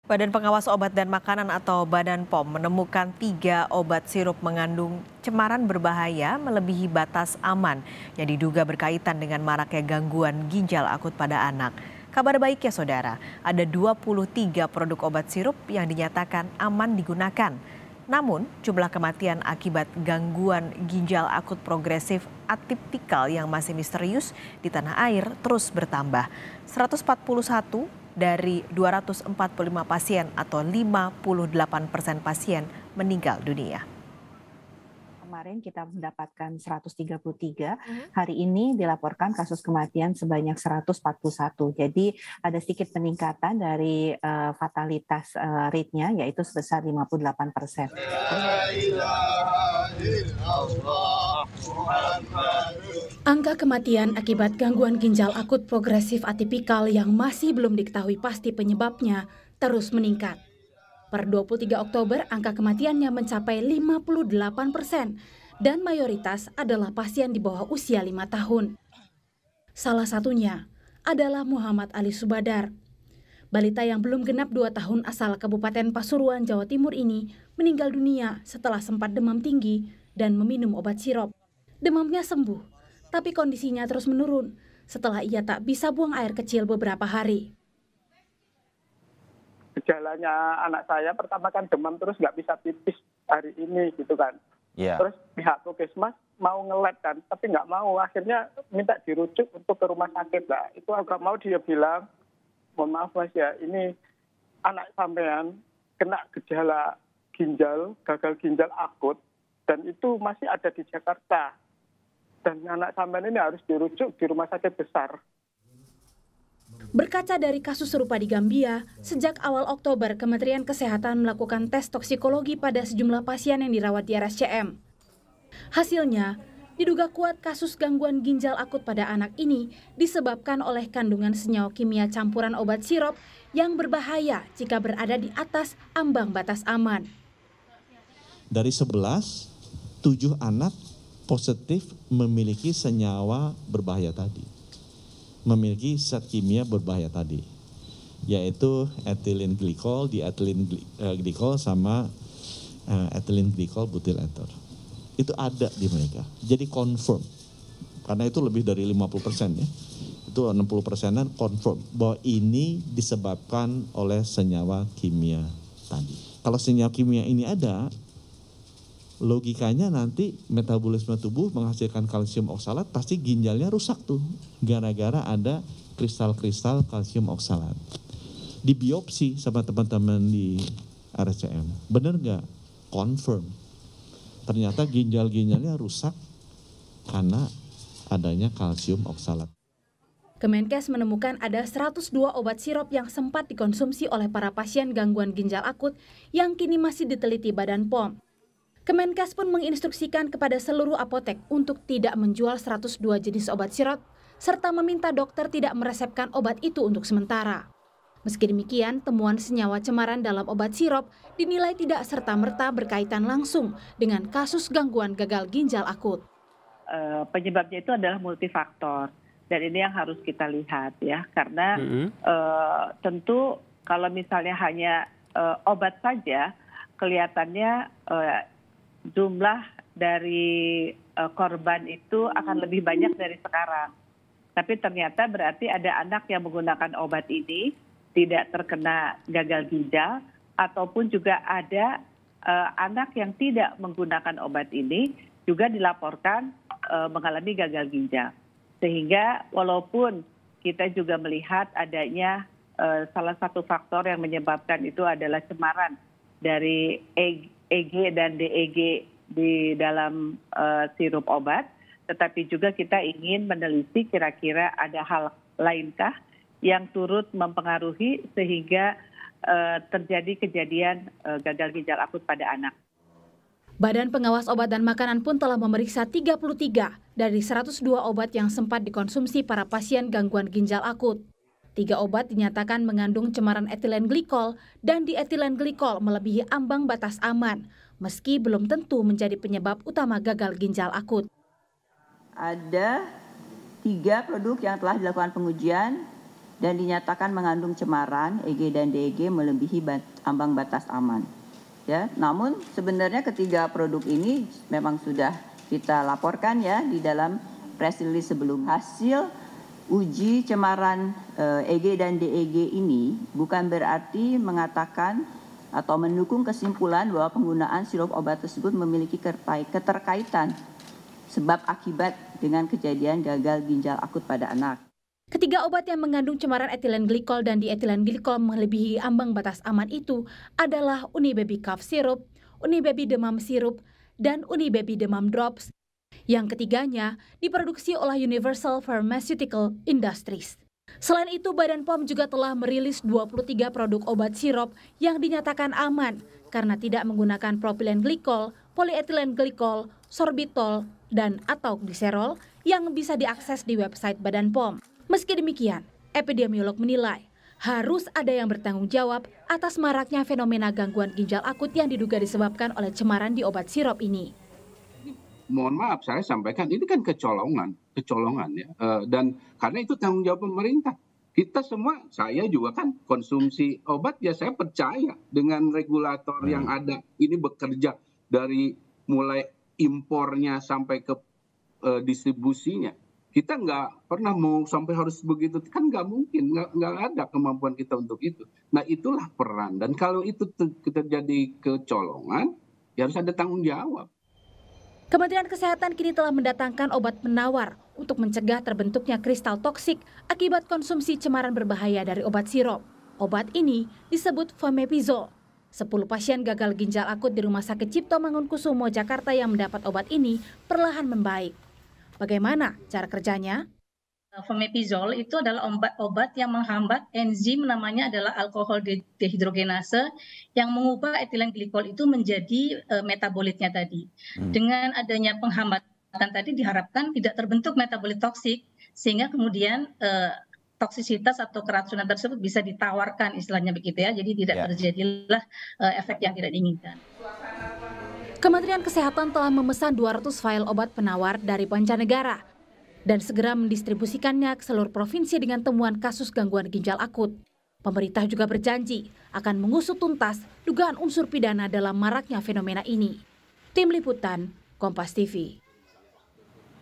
Badan Pengawas Obat dan Makanan atau Badan POM menemukan 3 obat sirup mengandung cemaran berbahaya melebihi batas aman yang diduga berkaitan dengan maraknya gangguan ginjal akut pada anak. Kabar baik ya saudara, ada 23 produk obat sirup yang dinyatakan aman digunakan. Namun, jumlah kematian akibat gangguan ginjal akut progresif atipikal yang masih misterius di tanah air terus bertambah. 141 dari 245 pasien atau 58% pasien meninggal dunia. Kemarin kita mendapatkan 133, hari ini dilaporkan kasus kematian sebanyak 141. Jadi ada sedikit peningkatan dari fatalitas rate-nya yaitu sebesar 58%. Angka kematian akibat gangguan ginjal akut progresif atipikal yang masih belum diketahui pasti penyebabnya terus meningkat. Per 23 Oktober, angka kematiannya mencapai 58% dan mayoritas adalah pasien di bawah usia 5 tahun. Salah satunya adalah Muhammad Ali Subadar. Balita yang belum genap 2 tahun asal Kabupaten Pasuruan, Jawa Timur ini meninggal dunia setelah sempat demam tinggi dan meminum obat sirup. Demamnya sembuh, tapi kondisinya terus menurun setelah ia tak bisa buang air kecil beberapa hari. Gejalanya anak saya pertama kan demam terus nggak bisa pipis hari ini gitu kan. Yeah. Terus pihak puskesmas mau nge-lab kan, tapi nggak mau. Akhirnya minta dirujuk untuk ke rumah sakit lah. Itu agak mau dia bilang, mohon maaf mas ya, ini anak sampean kena gejala ginjal, gagal ginjal akut, dan itu masih ada di Jakarta. Dan anak sampean ini harus dirujuk di rumah sakit besar. Berkaca dari kasus serupa di Gambia, sejak awal Oktober Kementerian Kesehatan melakukan tes toksikologi pada sejumlah pasien yang dirawat di RSCM. Hasilnya, diduga kuat kasus gangguan ginjal akut pada anak ini disebabkan oleh kandungan senyawa kimia campuran obat sirup yang berbahaya jika berada di atas ambang batas aman. Dari 11, 7 anak positif memiliki senyawa berbahaya tadi. Memiliki zat kimia berbahaya tadi, yaitu ethylene glycol, diethylene glycol sama ethylene glycol butyl ether. Itu ada di mereka, jadi confirm. Karena itu lebih dari 50% ya, itu 60%-an confirm bahwa ini disebabkan oleh senyawa kimia tadi. Kalau senyawa kimia ini ada, logikanya nanti metabolisme tubuh menghasilkan kalsium oksalat, pasti ginjalnya rusak tuh gara-gara ada kristal-kristal kalsium oksalat. Di biopsi sama teman-teman di RSCM, bener nggak? Confirm. Ternyata ginjal-ginjalnya rusak karena adanya kalsium oksalat. Kemenkes menemukan ada 102 obat sirup yang sempat dikonsumsi oleh para pasien gangguan ginjal akut yang kini masih diteliti Badan POM. Kemenkes pun menginstruksikan kepada seluruh apotek untuk tidak menjual 102 jenis obat sirup, serta meminta dokter tidak meresepkan obat itu untuk sementara. Meski demikian, temuan senyawa cemaran dalam obat sirup dinilai tidak serta-merta berkaitan langsung dengan kasus gangguan gagal ginjal akut. Penyebabnya itu adalah multifaktor, dan ini yang harus kita lihat ya, karena tentu kalau misalnya hanya obat saja, kelihatannya jumlah dari korban itu akan lebih banyak dari sekarang. Tapi ternyata berarti ada anak yang menggunakan obat ini tidak terkena gagal ginjal, ataupun juga ada anak yang tidak menggunakan obat ini juga dilaporkan mengalami gagal ginjal. Sehingga walaupun kita juga melihat adanya salah satu faktor yang menyebabkan itu adalah cemaran dari EG dan DEG di dalam sirup obat, tetapi juga kita ingin meneliti kira-kira ada hal lainkah yang turut mempengaruhi sehingga terjadi kejadian gagal ginjal akut pada anak. Badan Pengawas Obat dan Makanan pun telah memeriksa 33 dari 102 obat yang sempat dikonsumsi para pasien gangguan ginjal akut. 3 obat dinyatakan mengandung cemaran etilen glikol dan dietilen glikol melebihi ambang batas aman, meski belum tentu menjadi penyebab utama gagal ginjal akut. Ada 3 produk yang telah dilakukan pengujian, dan dinyatakan mengandung cemaran EG dan DEG melebihi ambang batas aman. Ya, namun sebenarnya ketiga produk ini memang sudah kita laporkan ya di dalam press release sebelum. Hasil uji cemaran EG dan DEG ini bukan berarti mengatakan atau mendukung kesimpulan bahwa penggunaan sirup obat tersebut memiliki keterkaitan sebab akibat dengan kejadian gagal ginjal akut pada anak. Ketiga obat yang mengandung cemaran etilen glikol dan dietilen glikol melebihi ambang batas aman itu adalah Unibaby Cough Syrup, Unibaby Demam Syrup, dan Unibaby Demam Drops. Yang ketiganya diproduksi oleh Universal Pharmaceutical Industries. Selain itu, Badan POM juga telah merilis 23 produk obat sirup yang dinyatakan aman karena tidak menggunakan propilen glikol, polietilen glikol, sorbitol, dan atau gliserol yang bisa diakses di website Badan POM. Meski demikian, epidemiolog menilai harus ada yang bertanggung jawab atas maraknya fenomena gangguan ginjal akut yang diduga disebabkan oleh cemaran di obat sirup ini. Mohon maaf, saya sampaikan ini kan kecolongan ya, dan karena itu tanggung jawab pemerintah. Kita semua, saya juga kan konsumsi obat ya, saya percaya dengan regulator yang ada ini bekerja dari mulai impornya sampai ke distribusinya. Kita nggak pernah mau sampai harus begitu, kan nggak mungkin, nggak ada kemampuan kita untuk itu. Nah itulah peran, dan kalau itu terjadi kecolongan, ya harus ada tanggung jawab. Kementerian Kesehatan kini telah mendatangkan obat penawar untuk mencegah terbentuknya kristal toksik akibat konsumsi cemaran berbahaya dari obat sirup. Obat ini disebut Fomepizole. 10 pasien gagal ginjal akut di Rumah Sakit Cipto Mangunkusumo, Jakarta yang mendapat obat ini perlahan membaik. Bagaimana cara kerjanya? Fomepizole itu adalah obat yang menghambat enzim namanya adalah alkohol dehidrogenase yang mengubah etilen glikol itu menjadi metabolitnya tadi. Dengan adanya penghambatan tadi diharapkan tidak terbentuk metabolit toksik sehingga kemudian toksisitas atau keracunan tersebut bisa ditawarkan istilahnya begitu ya. Jadi tidak terjadilah efek yang tidak diinginkan. Kementerian Kesehatan telah memesan 200 file obat penawar dari mancanegara dan segera mendistribusikannya ke seluruh provinsi dengan temuan kasus gangguan ginjal akut. Pemerintah juga berjanji akan mengusut tuntas dugaan unsur pidana dalam maraknya fenomena ini. Tim Liputan, Kompas TV.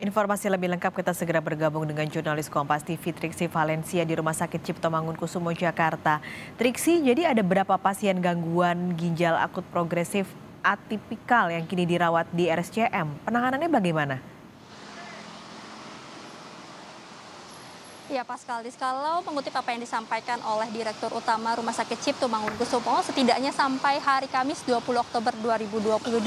Informasi lebih lengkap kita segera bergabung dengan jurnalis Kompas TV Triksi Valencia di Rumah Sakit Cipto Mangunkusumo, Jakarta. Triksi, jadi ada berapa pasien gangguan ginjal akut progresif atipikal yang kini dirawat di RSCM? Penanganannya bagaimana? Ya Paskalis, kalau mengutip apa yang disampaikan oleh Direktur Utama Rumah Sakit Cipto Mangunkusumo, setidaknya sampai hari Kamis 20 Oktober 2022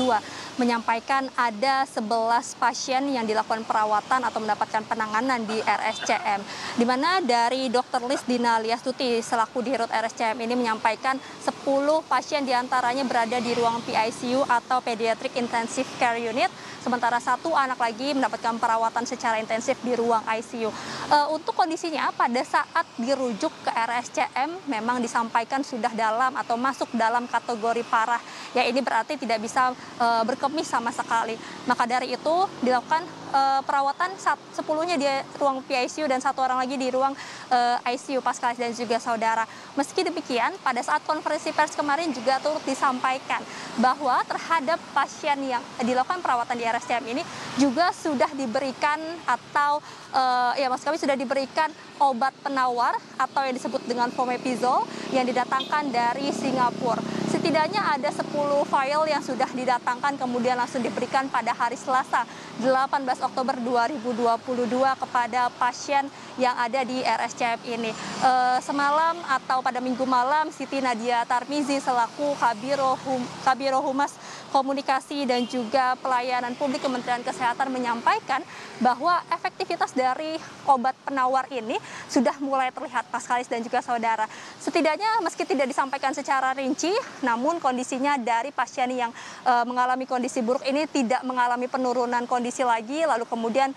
menyampaikan ada 11 pasien yang dilakukan perawatan atau mendapatkan penanganan di RSCM. Di mana dari Dr. Lis Dina Liastuti selaku Dirut RSCM ini menyampaikan 10 pasien diantaranya berada di ruang PICU atau Pediatric Intensive Care Unit, sementara 1 anak lagi mendapatkan perawatan secara intensif di ruang ICU. Untuk kondisinya pada saat dirujuk ke RSCM memang disampaikan sudah dalam atau masuk dalam kategori parah. Ya ini berarti tidak bisa berkemih sama sekali. Maka dari itu dilakukan perawatan 10-nya di ruang PICU dan 1 orang lagi di ruang ICU Paskalis dan juga saudara. Meski demikian pada saat konferensi pers kemarin juga turut disampaikan bahwa terhadap pasien yang dilakukan perawatan di RSCM ini juga sudah diberikan atau kami sudah diberikan obat penawar atau yang disebut dengan Fomepizole yang didatangkan dari Singapura. Setidaknya ada 10 file yang sudah didatangkan kemudian langsung diberikan pada hari Selasa 18 Oktober 2022 kepada pasien yang ada di RSCM ini. Semalam atau pada minggu malam Siti Nadia Tarmizi selaku Kabiro Humas Komunikasi dan juga Pelayanan Publik Kementerian Kesehatan menyampaikan bahwa efektivitas dari obat penawar ini sudah mulai terlihat Paskalis dan juga saudara. Setidaknya meski tidak disampaikan secara rinci, namun kondisinya dari pasien yang mengalami kondisi buruk ini tidak mengalami penurunan kondisi lagi, lalu kemudian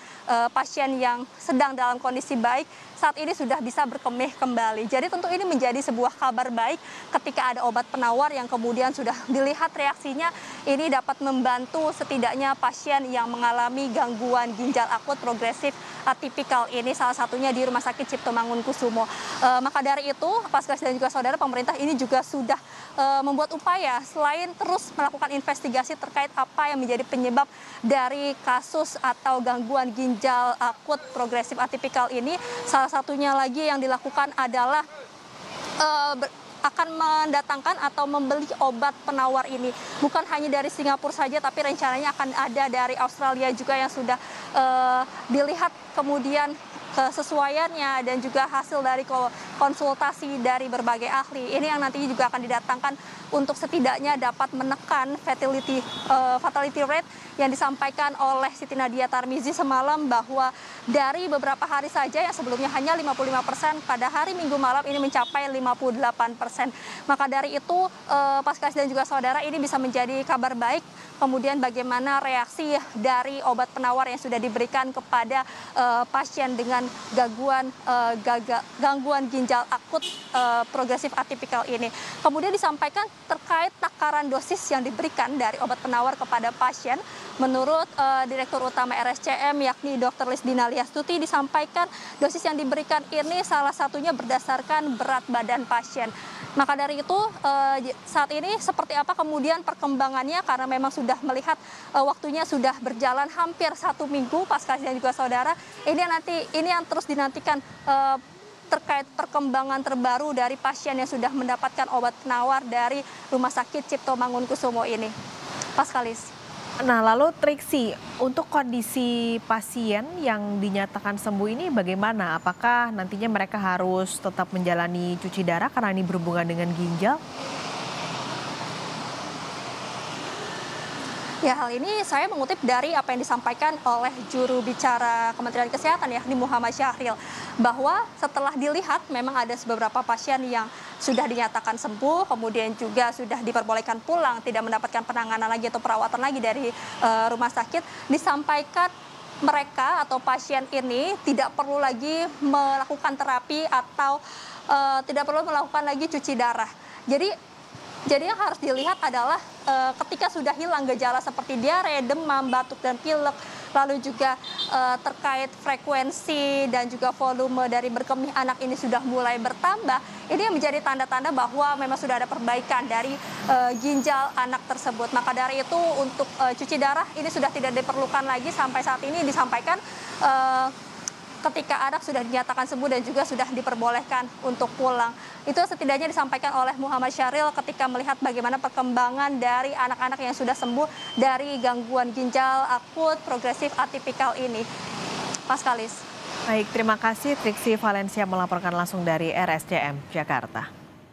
pasien yang sedang dalam kondisi baik saat ini sudah bisa berkemih kembali. Jadi tentu ini menjadi sebuah kabar baik ketika ada obat penawar yang kemudian sudah dilihat reaksinya ini dapat membantu setidaknya pasien yang mengalami gangguan ginjal akut progresif atipikal ini, salah satunya di Rumah Sakit Cipto Mangunkusumo. Maka dari itu, Paskas dan juga saudara, pemerintah ini juga sudah membuat upaya selain terus melakukan investigasi terkait apa yang menjadi penyebab dari kasus atau gangguan ginjal akut progresif atipikal ini. Salah satunya lagi yang dilakukan adalah akan mendatangkan atau membeli obat penawar ini. Bukan hanya dari Singapura saja, tapi rencananya akan ada dari Australia juga yang sudah dilihat kemudian kesesuaiannya dan juga hasil dari konsultasi dari berbagai ahli. Ini yang nantinya juga akan didatangkan untuk setidaknya dapat menekan fatality rate yang disampaikan oleh Siti Nadia Tarmizi semalam, bahwa dari beberapa hari saja yang sebelumnya hanya 55%, pada hari Minggu malam ini mencapai 58%. Maka dari itu Paskas dan juga saudara, ini bisa menjadi kabar baik. Kemudian bagaimana reaksi dari obat penawar yang sudah diberikan kepada pasien dengan gangguan ginjal akut progresif atipikal ini. Kemudian disampaikan terkait takaran dosis yang diberikan dari obat penawar kepada pasien. Menurut Direktur Utama RSCM yakni Dr. Lisdina Liastuti, disampaikan dosis yang diberikan ini salah satunya berdasarkan berat badan pasien. Maka dari itu saat ini seperti apa kemudian perkembangannya, karena memang sudah melihat waktunya sudah berjalan hampir 1 minggu, Paskas dan juga saudara, ini yang terus dinantikan terkait perkembangan terbaru dari pasien yang sudah mendapatkan obat penawar dari Rumah Sakit Cipto Mangunkusumo ini. Paskalis. Nah, lalu Triksi, untuk kondisi pasien yang dinyatakan sembuh ini bagaimana? Apakah nantinya mereka harus tetap menjalani cuci darah karena ini berhubungan dengan ginjal? Ya, hal ini saya mengutip dari apa yang disampaikan oleh juru bicara Kementerian Kesehatan yakni Muhammad Syahril, bahwa setelah dilihat memang ada beberapa pasien yang sudah dinyatakan sembuh, kemudian juga sudah diperbolehkan pulang, tidak mendapatkan penanganan lagi atau perawatan lagi dari rumah sakit. Disampaikan mereka atau pasien ini tidak perlu lagi melakukan terapi atau tidak perlu melakukan lagi cuci darah. Jadi yang harus dilihat adalah ketika sudah hilang gejala seperti diare, demam, batuk, dan pilek, lalu juga terkait frekuensi dan juga volume dari berkemih anak ini sudah mulai bertambah, ini yang menjadi tanda-tanda bahwa memang sudah ada perbaikan dari ginjal anak tersebut. Maka dari itu untuk cuci darah ini sudah tidak diperlukan lagi sampai saat ini, disampaikan ketika anak sudah dinyatakan sembuh dan juga sudah diperbolehkan untuk pulang. Itu setidaknya disampaikan oleh Muhammad Syahril ketika melihat bagaimana perkembangan dari anak-anak yang sudah sembuh dari gangguan ginjal akut progresif atipikal ini. Paskalis. Baik, terima kasih Triksi Valencia melaporkan langsung dari RSCM Jakarta.